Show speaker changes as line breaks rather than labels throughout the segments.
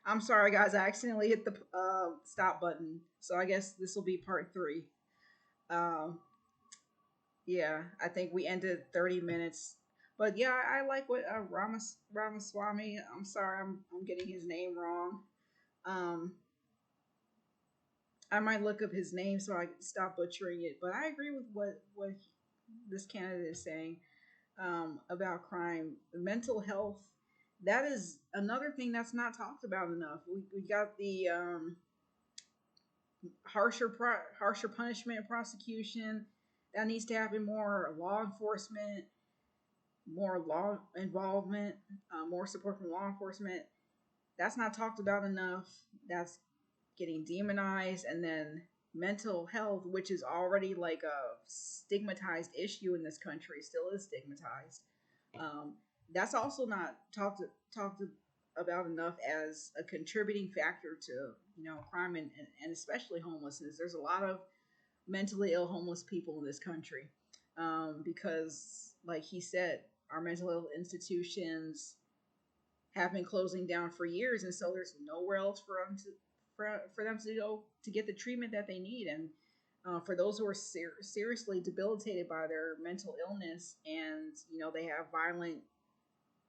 I'm sorry, guys. I accidentally hit the stop button. So I guess this will be part three. Um, yeah, I think we ended 30 minutes. But yeah, I like what Ramaswamy. I'm sorry, I'm getting his name wrong. Um, I might look up his name so I can stop butchering it. But I agree with what this candidate is saying about crime, mental health. That is another thing that's not talked about enough. We got the harsher punishment and prosecution that needs to happen more. Law enforcement, more law involvement, more support from law enforcement. That's not talked about enough. That's getting demonized, and then mental health, which is already like a stigmatized issue in this country, still is stigmatized. Um, that's also not talked about enough as a contributing factor to crime and especially homelessness. There's a lot of mentally ill homeless people in this country because, like he said, our mental health institutions have been closing down for years, and so there's nowhere else for them to go to get the treatment that they need. And for those who are seriously debilitated by their mental illness, and they have violent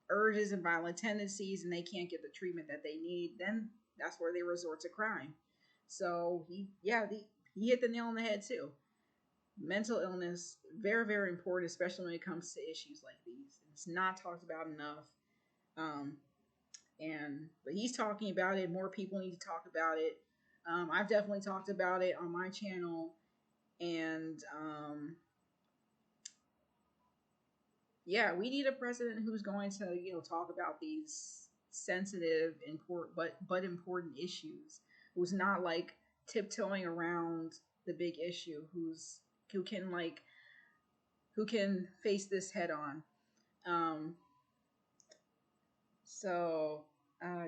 urges and violent tendencies, and they can't get the treatment that they need, then that's where they resort to crime. So he hit the nail on the head too. Mental illness, very very important, especially when it comes to issues like these. It's not talked about enough. Um, but he's talking about it. More people need to talk about it. I've definitely talked about it on my channel, and yeah, we need a president who's going to talk about these sensitive, important but important issues. Who's not like tiptoeing around the big issue. Who can like who can face this head on. Um, so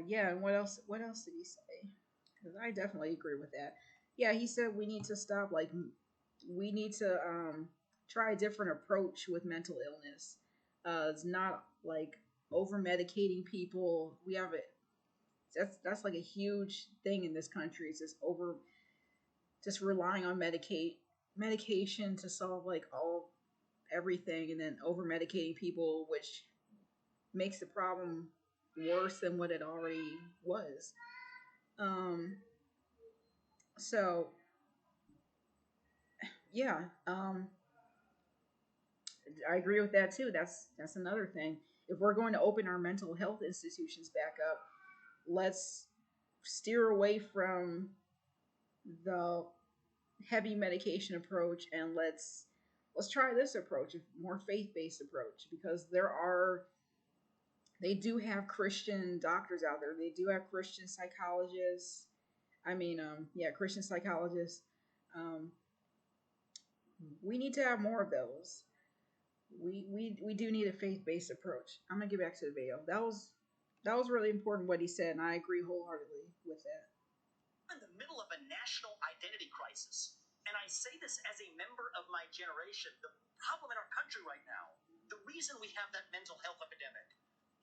yeah, and what else? What else did he say? Because I definitely agree with that. Yeah, he said we need to stop. Like, we need to try a different approach with mental illness. It's not like over medicating people. We have it. That's like a huge thing in this country. It's just relying on medication to solve like all everything, and then over medicating people, which makes the problem worse than what it already was. Um, so yeah, I agree with that too. That's another thing. If we're going to open our mental health institutions back up, let's steer away from the heavy medication approach, and let's try this approach, a more faith-based approach, because they do have Christian doctors out there. They do have Christian psychologists. I mean, yeah, Christian psychologists. Um, we need to have more of those. We do need a faith based approach. I'm gonna get back to the video. That was really important what he said, and I agree wholeheartedly with that.
In the middle of a national identity crisis. And I say this as a member of my generation. The problem in our country right now, the reason we have that mental health epidemic,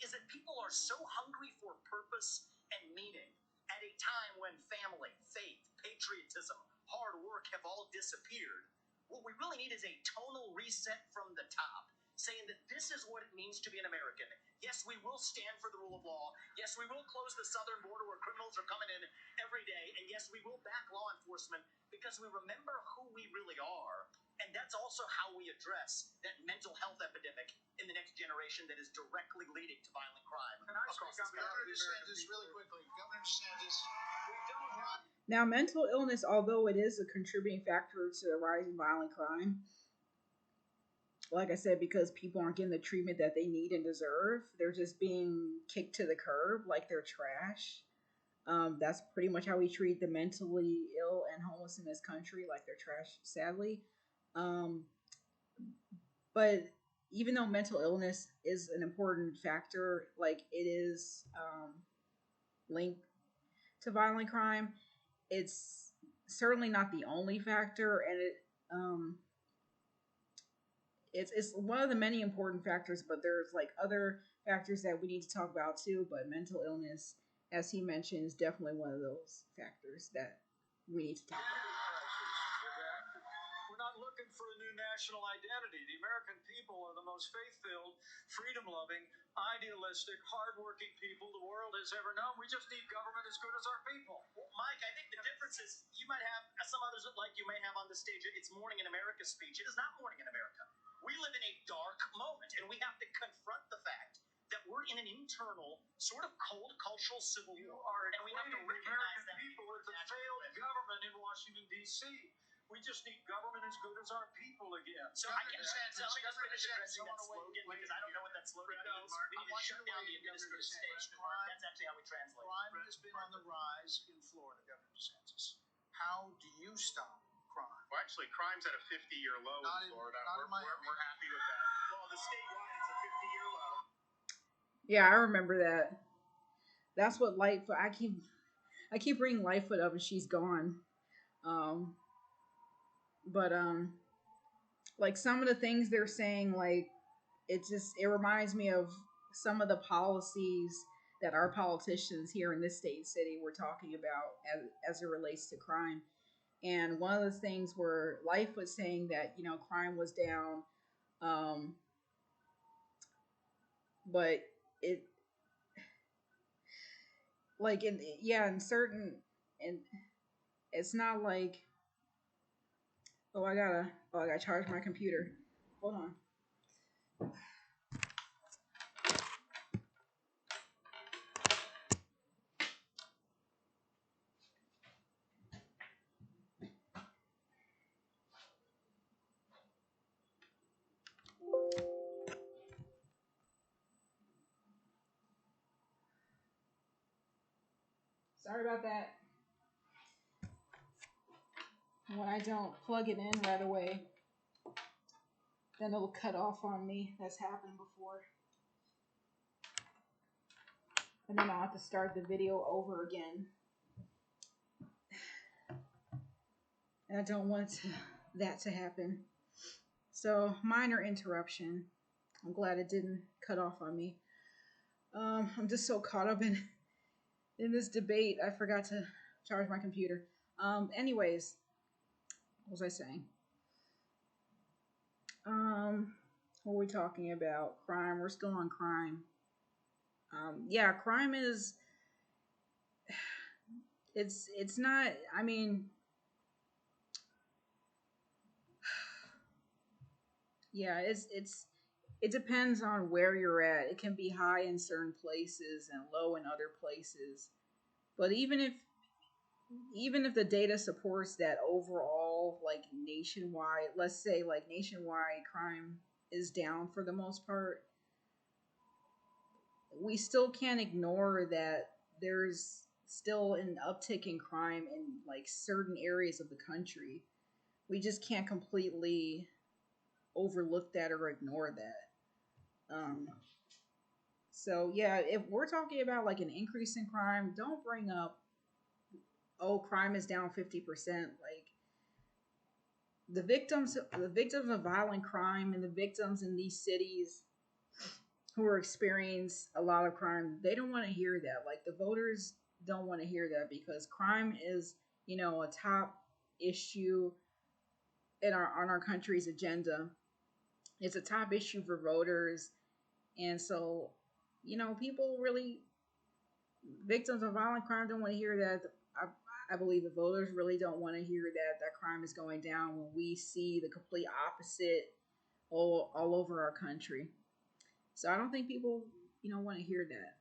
is that people are so hungry for purpose and meaning at a time when family, faith, patriotism, hard work have all disappeared. What we really need is a tonal reset from the top, saying that this is what it means to be an American. Yes, we will stand for the rule of law. Yes, we will close the southern border where criminals are coming in every day. And yes, we will back law enforcement because we remember who we really are. And that's also how we address that mental health epidemic in the next generation that is directly leading to violent crime. Can I speak on behalf of the American people? Really quickly, Governor DeSantis, we don't want.
Now, mental illness, although it is a contributing factor to the rise in violent crime, like I said, because people aren't getting the treatment that they need and deserve, they're just being kicked to the curb like they're trash. That's pretty much how we treat the mentally ill and homeless in this country, like they're trash, sadly. Um, but even though mental illness is an important factor, like it is linked to violent crime, it's certainly not the only factor, and it's one of the many important factors. But there's like other factors that we need to talk about too. But mental illness as he mentioned, is definitely one of those factors that we need to talk about.
We're not looking for a new national identity. The American people are the most faith-filled, freedom-loving, idealistic, hardworking people the world has ever known. We just need government as good as our people.
Well, Mike, I think the difference is you might have some others like you may have on the stage. It's Morning in America speech. It is not Morning in America. We live in a dark moment, and we have to confront the fact that we're in an internal, sort of cold cultural civil war, and we have to recognize that
people with the failed government in Washington, D.C. We just need government as good as our people again.
So I can let me just finish addressing that slogan because I don't know what that slogan means. We need to shut down the administrative state. That's actually how we translate.
Crime has been on the rise in Florida, Governor DeSantis. How do you stop crime?
Well, actually, crime's at a 50-year low in Florida. We're happy with that.
Well, the statewide is a 50-year low.
Yeah, I remember that. That's what Lightfoot. I keep bringing Lightfoot up, and she's gone. But like some of the things they're saying, like it reminds me of some of the policies that our politicians here in this state city were talking about as it relates to crime. And one of the things where Life was saying that crime was down, but it like in certain, and it's not like I gotta charge my computer. Hold on. Sorry about that. When I don't plug it in right away, then it'll cut off on me. That's happened before. And then I'll have to start the video over again. And I don't want that to happen. So, minor interruption. I'm glad it didn't cut off on me. I'm just so caught up in this debate, I forgot to charge my computer. Anyways, what was I saying? What were we talking about? Crime. We're still on crime. Yeah, crime is. It's not. I mean. Yeah, it depends on where you're at. It can be high in certain places and low in other places. But even if the data supports that overall, like nationwide, let's say like nationwide crime is down for the most part, we still can't ignore that there's still an uptick in crime in like certain areas of the country. We just can't completely overlook that or ignore that. So yeah, if we're talking about like an increase in crime, don't bring up, oh, crime is down 50%. Like the victims of violent crime and the victims in these cities who are experiencing a lot of crime, they don't want to hear that. Like the voters don't want to hear that because crime is, a top issue on our country's agenda. It's a top issue for voters. And so, people really, victims of violent crime don't want to hear that. I believe the voters really don't want to hear that crime is going down when we see the complete opposite all over our country. So I don't think people, want to hear that.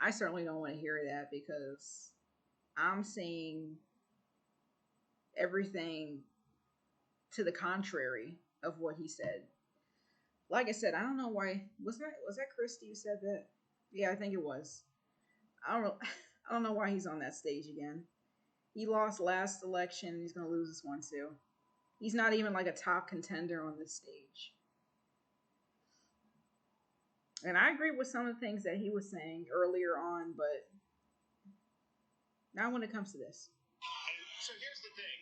I certainly don't want to hear that because I'm seeing everything to the contrary of what he said. Like I said, I don't know why. Was that Christy who said that? Yeah, I think it was. I don't know why he's on that stage again. He lost last election. He's gonna lose this one too. He's not even like a top contender on this stage. And I agree with some of the things that he was saying earlier on, but not when it comes to this.
So here's the thing.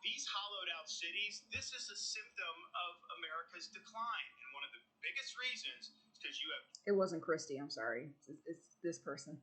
these hollowed out cities, this is a symptom of America's decline. And one of the biggest reasons is because you have
It wasn't Christie. I'm sorry. It's this person.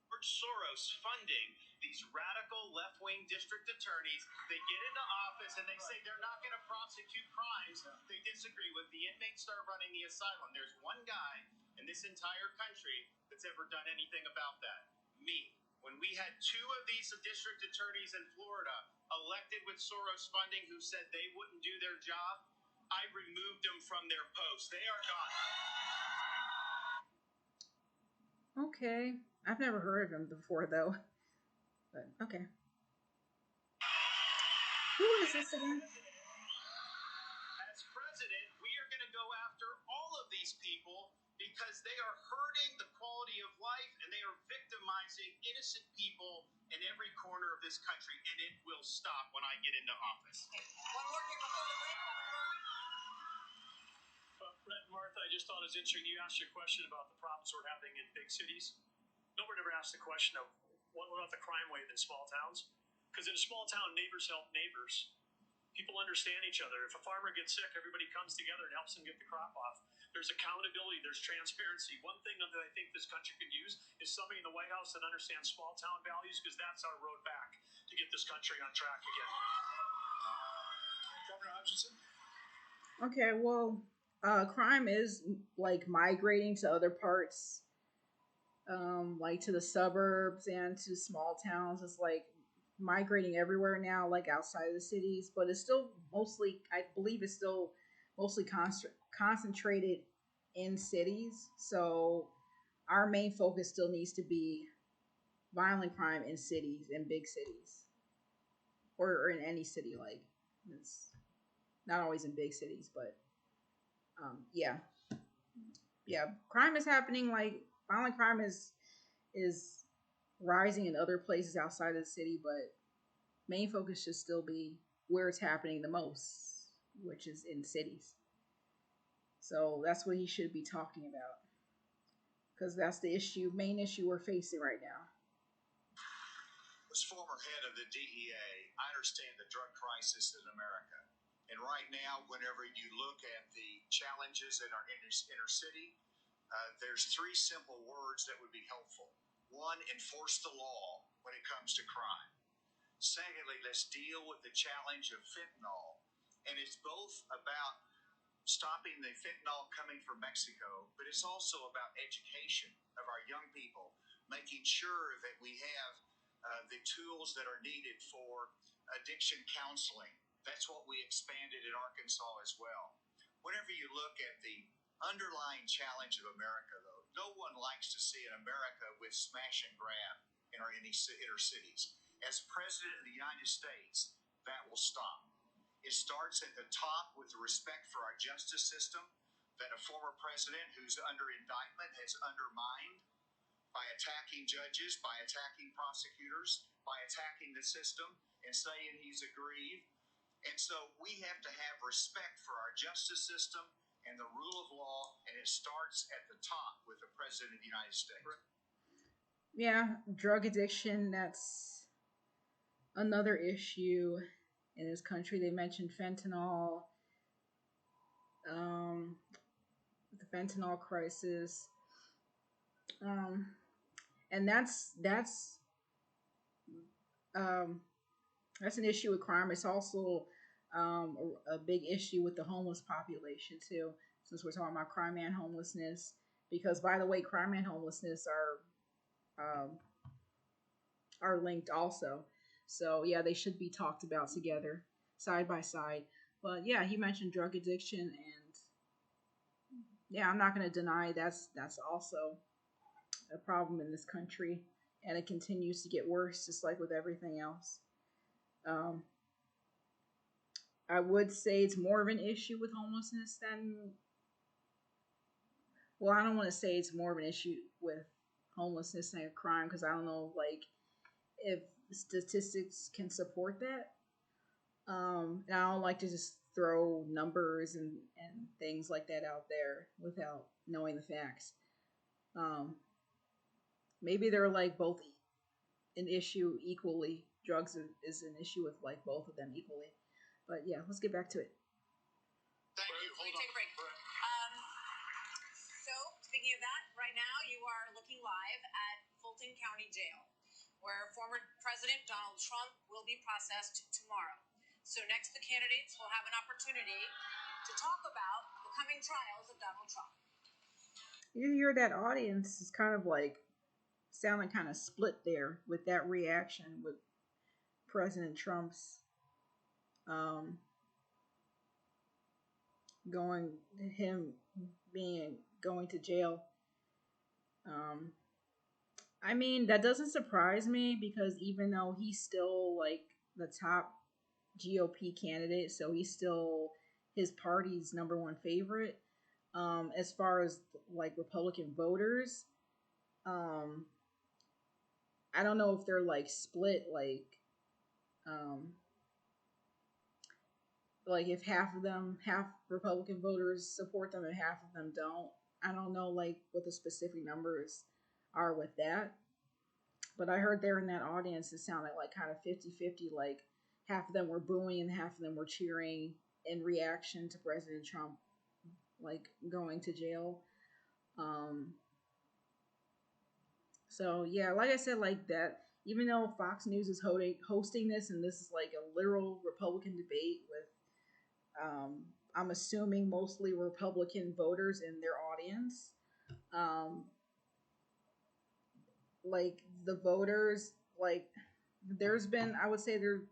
George Soros funding these radical left-wing district attorneys. They get into office and they say they're not going to prosecute crimes they disagree with. The inmates start running the asylum. There's one guy in this entire country that's ever done anything about that. Me. When we had two of these district attorneys in Florida elected with Soros funding who said they wouldn't do their job, I removed them from their posts. They are gone.
Okay. I've never heard of him before, though. But, okay. Who is this again?
As president, we are going to go after all of these people because they are hurting the quality of life and they are victimizing innocent people in every corner of this country, and it will stop when I get into office.
Brett and Martha, I just thought it was interesting. You asked your question about the problems we're having in big cities. Nobody ever asked the question of what about the crime wave in small towns? Because in a small town, neighbors help neighbors. People understand each other. If a farmer gets sick, everybody comes together and helps him get the crop off. There's accountability. There's transparency. One thing that I think this country could use is somebody in the White House that understands small town values, because that's our road back to get this country on track again. Governor Hutchinson?
Okay, well, crime is like migrating to other parts, like to the suburbs and to small towns. It's like migrating everywhere now, like outside of the cities, but it's still mostly, I believe it's still mostly concentrated in cities. So our main focus still needs to be violent crime in cities, in big cities, or in any city. Like, it's not always in big cities, but yeah, crime is happening. Like, violent crime is rising in other places outside of the city, but main focus should still be where it's happening the most, which is in cities. So that's what he should be talking about, because that's the main issue we're facing right now.
As former head of the DEA, I understand the drug crisis in America. And right now, whenever you look at the challenges in our inner city, there's three simple words that would be helpful. One, enforce the law when it comes to crime. Secondly, let's deal with the challenge of fentanyl. And it's both about stopping the fentanyl coming from Mexico, but it's also about education of our young people, making sure that we have the tools that are needed for addiction counseling. That's what we expanded in Arkansas as well. Whenever you look at the underlying challenge of America, though, no one likes to see an America with smash and grab in our inner cities. As President of the United States, that will stop. It starts at the top with the respect for our justice system that a former president who's under indictment has undermined by attacking judges, by attacking prosecutors, by attacking the system and saying he's aggrieved. And so we have to have respect for our justice system and the rule of law, and it starts at the top with the President of the United States.
Yeah, drug addiction, that's another issue in this country. They mentioned fentanyl, the fentanyl crisis, and that's an issue with crime. It's also a big issue with the homeless population too, since we're talking about crime and homelessness. Because, by the way, crime and homelessness are linked also. So yeah, they should be talked about together, side by side. But yeah, he mentioned drug addiction, and yeah, I'm not going to deny that's also a problem in this country, and it continues to get worse, just like with everything else. I would say it's more of an issue with homelessness than, well, I don't want to say it's more of an issue with homelessness than crime, because I don't know, like, if statistics can support that. And I don't like to just throw numbers and things like that out there without knowing the facts. Maybe they're like both an issue equally, drugs is an issue with like both of them equally. But yeah, let's get back to it.
Thank you.
We
Hold
take a break. So, speaking of that, right now you are looking live at Fulton County Jail, where former President Donald Trump will be processed tomorrow. So next, the candidates will have an opportunity to talk about the coming trials of Donald Trump.
You hear that audience is kind of like sounding kind of split there with that reaction with President Trump's going to jail. I mean, that doesn't surprise me because even though he's still like the top GOP candidate, so he's still his party's number one favorite. As far as like Republican voters, I don't know if they're like split, like if half Republican voters support them and half of them don't. I don't know like what the specific numbers are with that. But I heard there in that audience it sounded like kind of 50-50, like half of them were booing and half of them were cheering in reaction to President Trump like going to jail. So yeah, like I said, like that, even though Fox News is hosting this and this is like a literal Republican debate with I'm assuming mostly Republican voters in their audience. Like the voters, like there's been, I would say there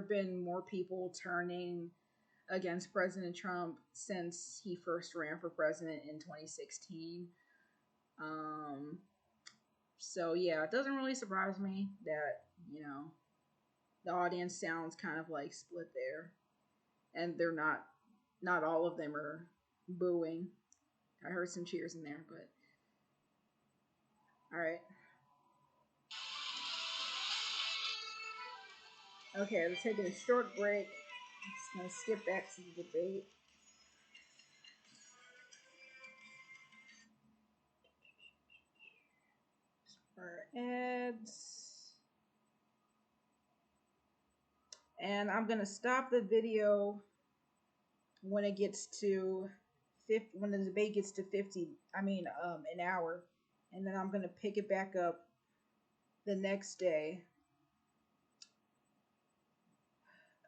have been more people turning against President Trump since he first ran for president in 2016. So yeah, it doesn't really surprise me that, you know, the audience sounds kind of like split there. And they're not all of them are booing. I heard some cheers in there, but all right. Okay, let's take a short break. I'm just gonna skip back to the debate. For ads. And I'm gonna stop the video when it gets to 50, when the debate gets to an hour, and then I'm gonna pick it back up the next day.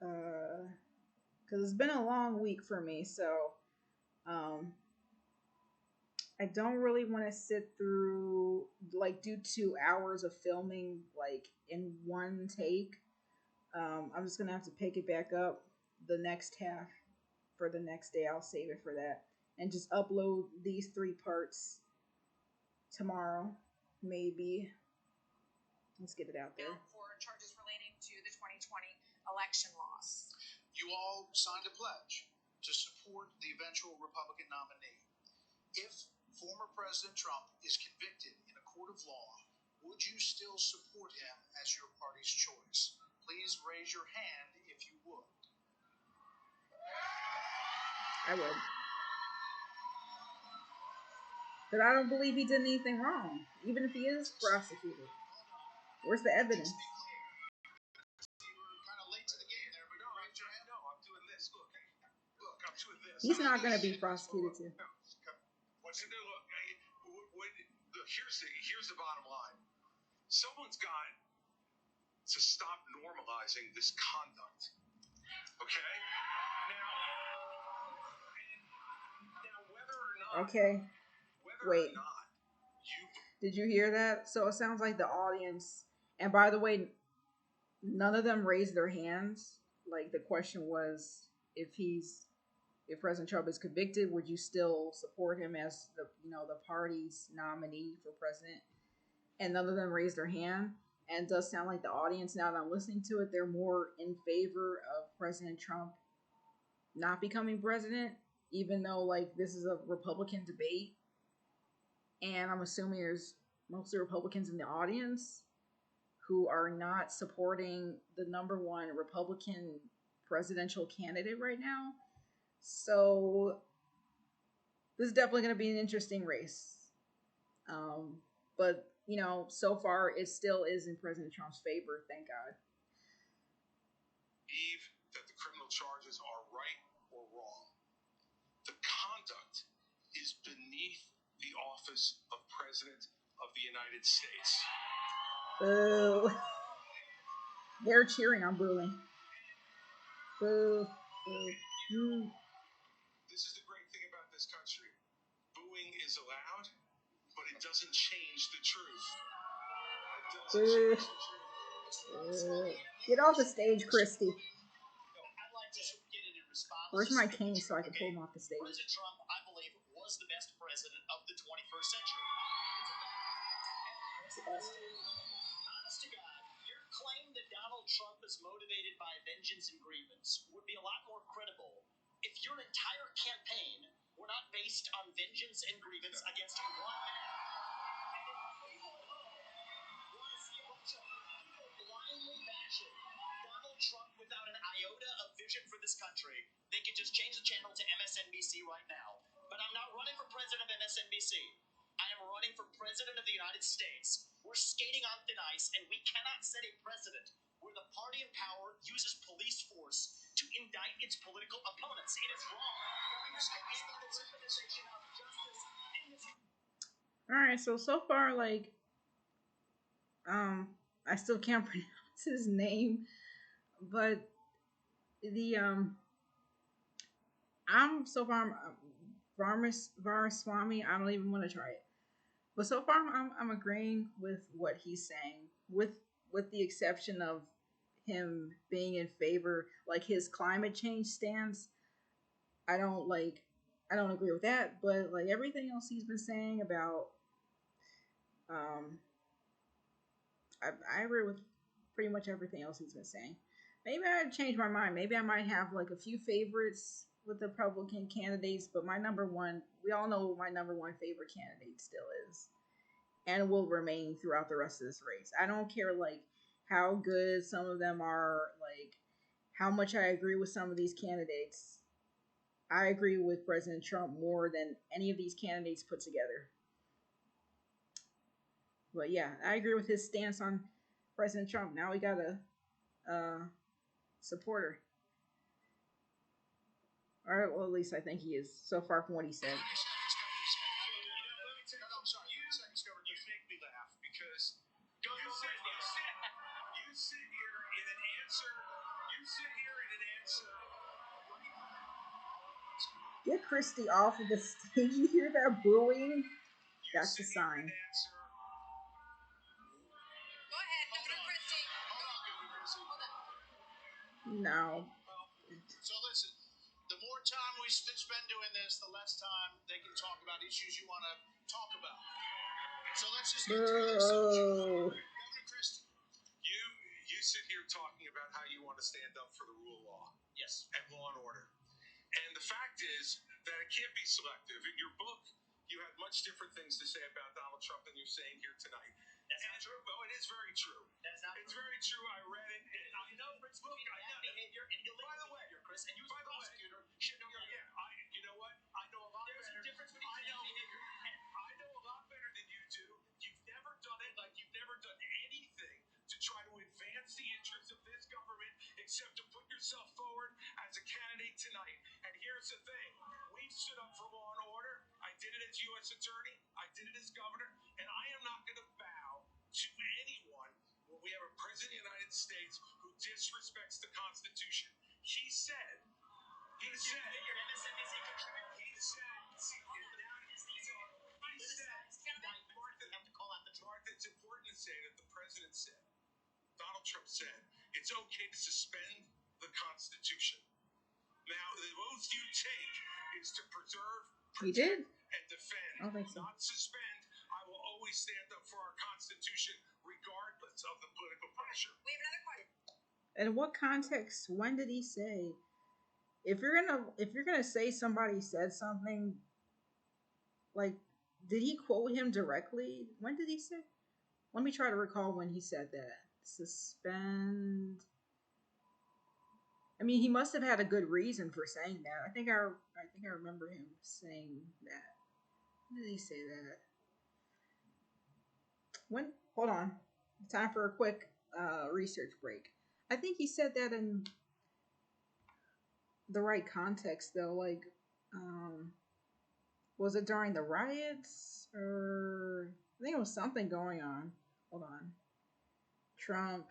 Because it's been a long week for me, so I don't really want to sit through like do 2 hours of filming like in one take. I'm just gonna have to pick it back up the next half for the next day. I'll save it for that and just upload these 3 parts tomorrow, maybe. Let's get it out there.
For charges relating to the 2020 election loss.
You all signed a pledge to support the eventual Republican nominee. If former President Trump is convicted in a court of law, would you still support him as your party's choice? Please raise your hand if you would.
I would. But I don't believe he did anything wrong, even if he is prosecuted. Where's the evidence? He's not going to be prosecuted too.
Here's the bottom line. Someone's got to stop normalizing this conduct. Okay? Now whether or not...
Okay. Wait. Did you hear that? So it sounds like the audience... And by the way, none of them raised their hands. Like the question was, if President Trump is convicted, would you still support him as the party's nominee for president? And none of them raised their hand. And it does sound like the audience, now that I'm listening to it, they're more in favor of President Trump not becoming president, even though like this is a Republican debate. And I'm assuming there's mostly Republicans in the audience who are not supporting the number one Republican presidential candidate right now. So this is definitely going to be an interesting race. But, so far it still is in President Trump's favor, thank God.
believe that the criminal charges are right or wrong. The conduct is beneath the office of President of the United States.
Boo. They're cheering, I'm booing. Boo. Boo.
This is the great thing about this country. Booing is allowed, but it doesn't change the truth.
Get off the stage, Christy.
I'd like to get in and respond.
Where's my cane so I can pull him off the stage?
President Trump, I believe, was the best president of the 21st century. Honest to God, your claim that Donald Trump is motivated by vengeance and grievance would be a lot more credible if your entire campaign were not based on vengeance and grievance against one man. People at home want to see a bunch of people blindly bashing Donald Trump without an iota of vision for this country. They could just change the channel to MSNBC right now. But I'm not running for president of MSNBC. I am running for president of the United States. We're skating on thin ice, and we cannot set a precedent where the party in power uses police force to indict its political opponents. It is wrong.
All right, so far, like, I still can't pronounce his name, but I'm so far Varmaswamy. I don't even want to try it, but so far I'm agreeing with what he's saying, with the exception of him being in favor, like his climate change stance. I don't agree with that, but like everything else he's been saying about, I agree with pretty much everything else he's been saying. Maybe I'd change my mind. Maybe I might have like a few favorites with the Republican candidates, but my number one, we all know what my number one favorite candidate still is, and will remain throughout the rest of this race. I don't care like how good some of them are, like how much I agree with some of these candidates. I agree with President Trump more than any of these candidates put together. But yeah, I agree with his stance on President Trump. Now we got a supporter. All right, well, at least I think he is so far from what he said.
I'm sorry, you make me laugh because you sit here in an answer.
Get Christy off of the stage. You hear that booing? That's the sign.
Go ahead, Governor Christie. Hold on.
No.
So listen, the more time we spend doing this, the less time they can talk about issues you want to talk about. So let's just get through this. Governor Christie.
You sit here talking about how you want to stand up for the rule of law.
Yes.
And law and order. And the fact is that it can't be selective. In your book, you had much different things to say about Donald Trump than you're saying here tonight.
That's not true.
Oh, it is very true.
That's not
It's
true.
very true. I read it. And I know.
Look, bad behavior and illegal behavior, Chris. And you as a prosecutor should know better.
You know what? I know a lot better.
There's a difference between bad behavior.
I know a lot better than you do. You've never done it like you've never done anything to try to advance the interests of this government except to put yourself forward as a candidate tonight. And here's the thing. We've stood up for law and order. I did it as U.S. Attorney. I did it as governor. And I am not going to bow to anyone when we have a president of the United States who disrespects the Constitution. He said,
Your MSNBC contributor.
Mark, it's important to say that the president said, Donald Trump said, it's okay to suspend the Constitution. Now, the oath you take is to preserve,
He did?
and defend,
I don't think so.
not suspend. I will always stand up for our Constitution regardless of the political pressure.
We have another question.
In what context? When did he say? If you're gonna say somebody said something, like, did he quote him directly? When did he say? Let me try to recall when he said that. Suspend. I mean, he must have had a good reason for saying that. I think I remember him saying that. When did he say that? When? Hold on. Time for a quick research break. I think he said that in the right context though. Like, was it during the riots, or I think it was something going on. Hold on. Trump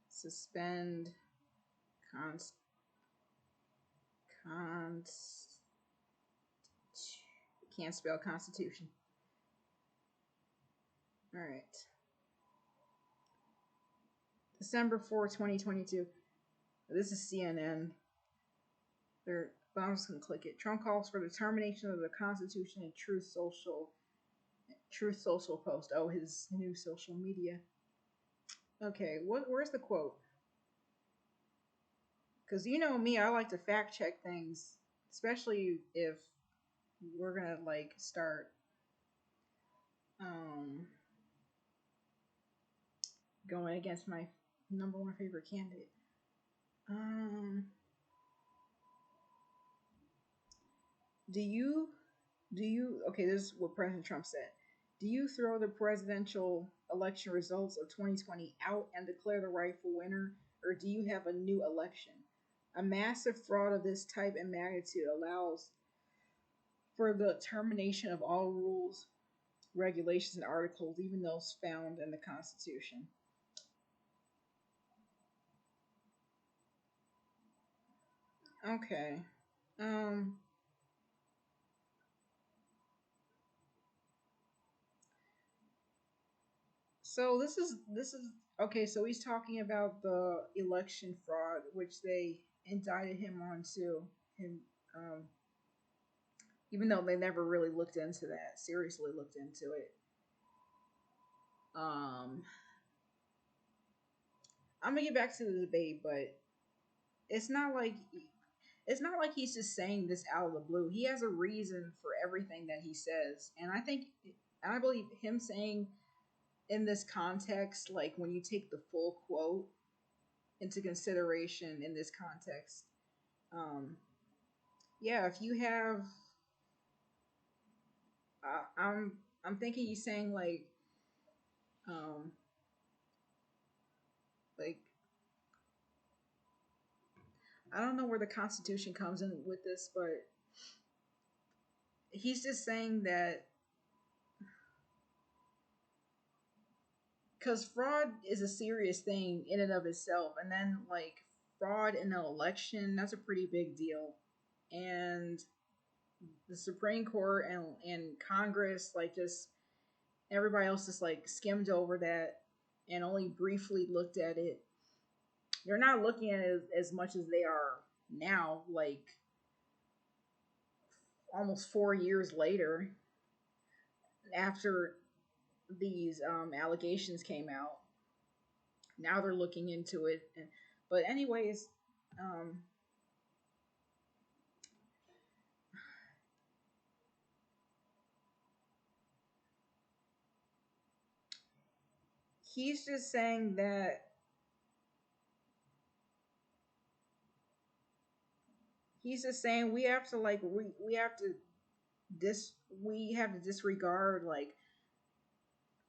suspend cons cons can't spell constitution. All right. December 4, 2022. This is CNN. But I'm just gonna click it. Trump calls for the termination of the Constitution and Truth Social post. Oh, his new social media. Okay, where's the quote? Because you know me, I like to fact check things, especially if we're gonna like start going against my number one favorite candidate. Do you okay, this is what President Trump said. Do you throw the presidential election results of 2020 out and declare the rightful winner, or do you have a new election? A massive fraud of this type and magnitude allows for the termination of all rules, regulations, and articles, even those found in the Constitution. Okay. So this is okay. So he's talking about the election fraud, which they indicted him on too. Him, even though they never really looked into that, seriously looked into it. I'm gonna get back to the debate, but it's not like he's just saying this out of the blue. He has a reason for everything that he says, and I believe him saying in this context, like when you take the full quote into consideration in this context, yeah, if you have, I'm thinking he's saying like I don't know where the Constitution comes in with this, but he's just saying that because fraud is a serious thing in and of itself, and then like fraud in an election, that's a pretty big deal. And the Supreme Court and Congress, like just everybody else just like skimmed over that and only briefly looked at it. They're not looking at it as much as they are now, like almost 4 years later after these allegations came out. Now they're looking into it. But anyways, he's just saying that we have to like we have to disregard like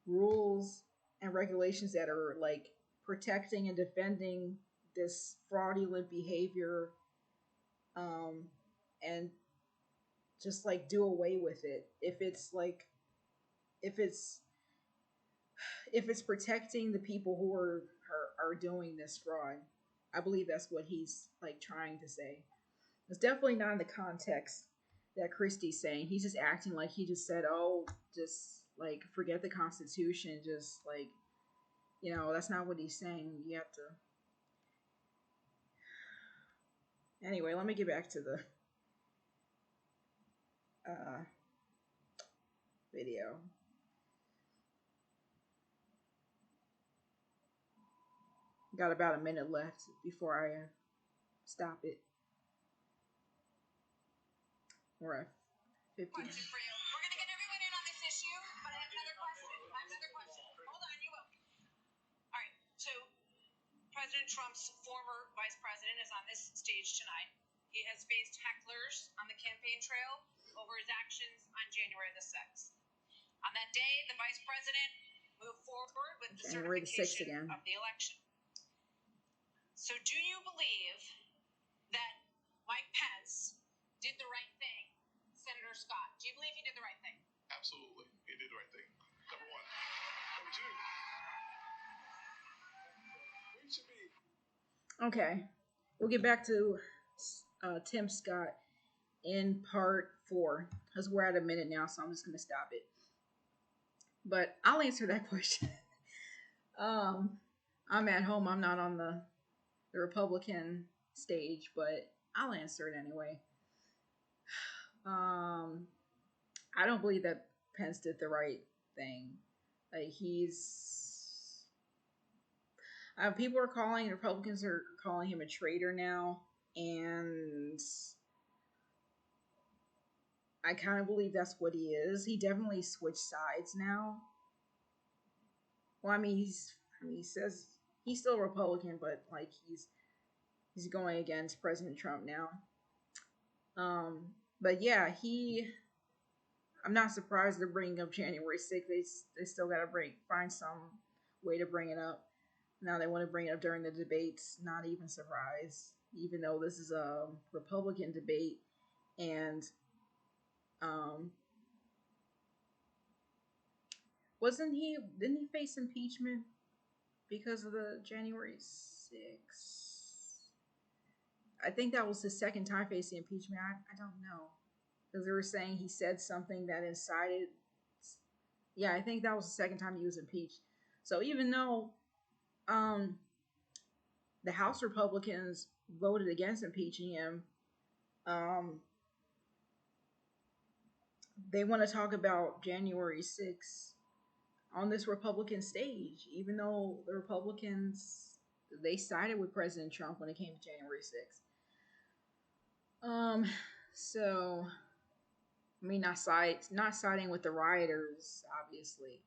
rules and regulations that are like protecting and defending this fraudulent behavior, and just like do away with it if it's protecting the people who are doing this fraud. I believe that's what he's like trying to say. It's definitely not in the context that Christie's saying. He's just acting like he just said, "Oh, just like forget the Constitution." Just like, that's not what he's saying. You have to. Anyway, let me get back to the video. Got about a minute left before I stop it. We're at 50.
Question for you. We're going to get everyone in on this issue, but I have another question. Hold on, you will. All right. So, President Trump's former vice president is on this stage tonight. He has faced hecklers on the campaign trail over his actions on January the 6th. On that day, the vice president moved forward with the certification of the election. So do you believe that Mike Pence did the right thing. Senator Scott, do you believe he did the right thing?
Absolutely. He did the right thing. Number one. Number two. We should be.
Okay, we'll get back to Tim Scott in part 4 because we're at a minute now, so I'm just gonna stop it. But I'll answer that question. I'm at home. I'm not on the Republican stage, but I'll answer it anyway. I don't believe that Pence did the right thing. Like people are calling, Republicans are calling him a traitor now, and I kind of believe that's what he is. He definitely switched sides now. Well, I mean, he says he's still a Republican, but like he's going against President Trump now. But yeah, I'm not surprised they're bringing up January 6th. They still got to find some way to bring it up. Now they want to bring it up during the debates. Not even surprised, even though this is a Republican debate, and didn't he face impeachment because of the January 6th? I think that was his second time facing impeachment. I don't know. Because they were saying he said something that incited. Yeah, I think that was the second time he was impeached. So even though the House Republicans voted against impeaching him, they want to talk about January 6th on this Republican stage, even though the Republicans, they sided with President Trump when it came to January 6th. So, I mean, not siding with the rioters, obviously,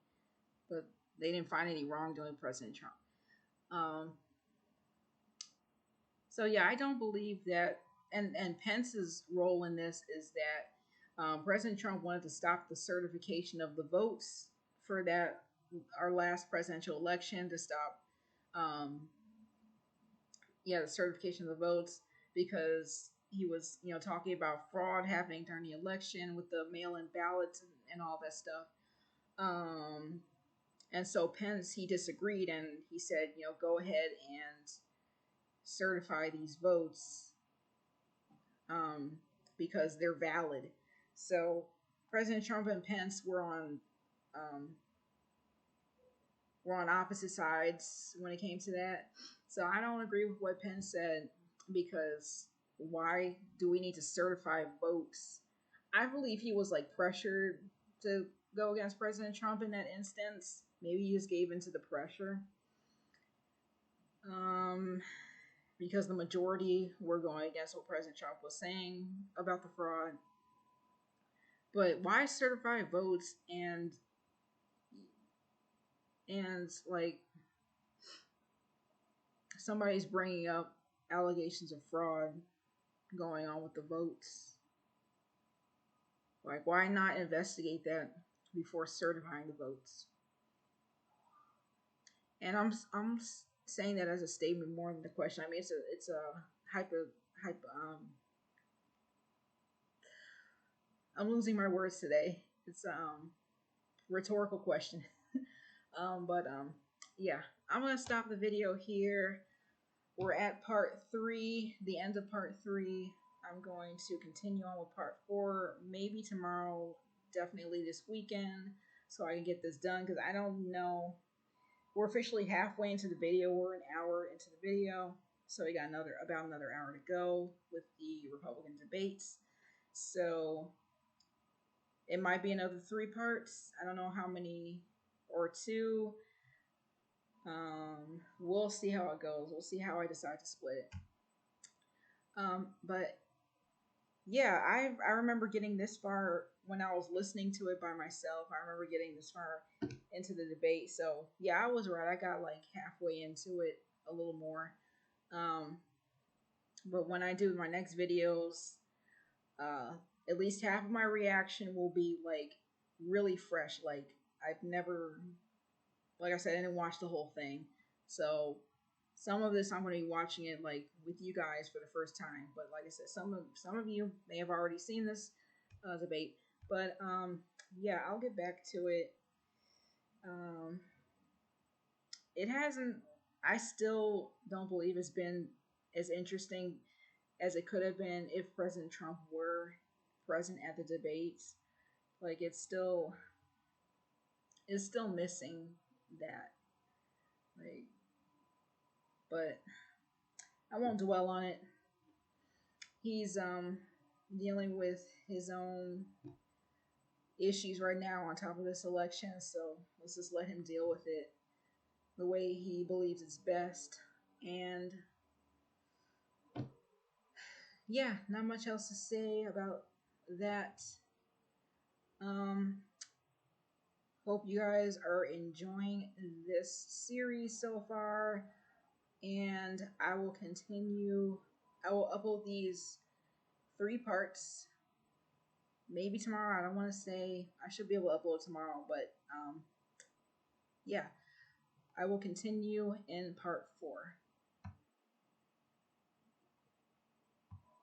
but they didn't find any wrongdoing with President Trump. So yeah, I don't believe that, and Pence's role in this is that President Trump wanted to stop the certification of the votes for our last presidential election, to stop the certification of the votes, because he was talking about fraud happening during the election with the mail-in ballots and all that stuff. And so Pence, he disagreed, and he said, go ahead and certify these votes because they're valid. So President Trump and Pence were on opposite sides when it came to that. So I don't agree with what Pence said, because why do we need to certify votes? I believe he was like pressured to go against President Trump in that instance. Maybe he just gave into the pressure. Because the majority were going against what President Trump was saying about the fraud. But why certify votes and like somebody's bringing up allegations of fraud going on with the votes? Like, why not investigate that before certifying the votes? And I'm saying that as a statement more than the question. I mean, it's a I'm losing my words today. It's a rhetorical question. Yeah, I'm gonna stop the video here. We're at part 3, the end of part 3. I'm going to continue on with part 4, maybe tomorrow, definitely this weekend, so I can get this done, because I don't know. We're officially halfway into the video. We're an hour into the video, so we got about another hour to go with the Republican debates. So it might be another 3 parts. I don't know how many, or 2. We'll see how it goes. We'll see how I decide to split it. But yeah, I remember getting this far when I was listening to it by myself. I remember getting this far into the debate. So yeah, I was right. I got like halfway into it, a little more. But when I do my next videos, at least half of my reaction will be like really fresh. Like I've never, like I said, I didn't watch the whole thing. So some of this I'm going to be watching it like with you guys for the first time. But like I said, some of you may have already seen this debate. But yeah, I'll get back to it. It hasn't. I still don't believe it's been as interesting as it could have been if President Trump were present at the debates. Like it's still missing that. Like, but I won't dwell on it. He's dealing with his own issues right now on top of this election, so let's just let him deal with it the way he believes it's best. And yeah, not much else to say about that. Hope you guys are enjoying this series so far, and I will upload these 3 parts maybe tomorrow. I don't want to say. I should be able to upload tomorrow, but yeah, I will continue in part 4.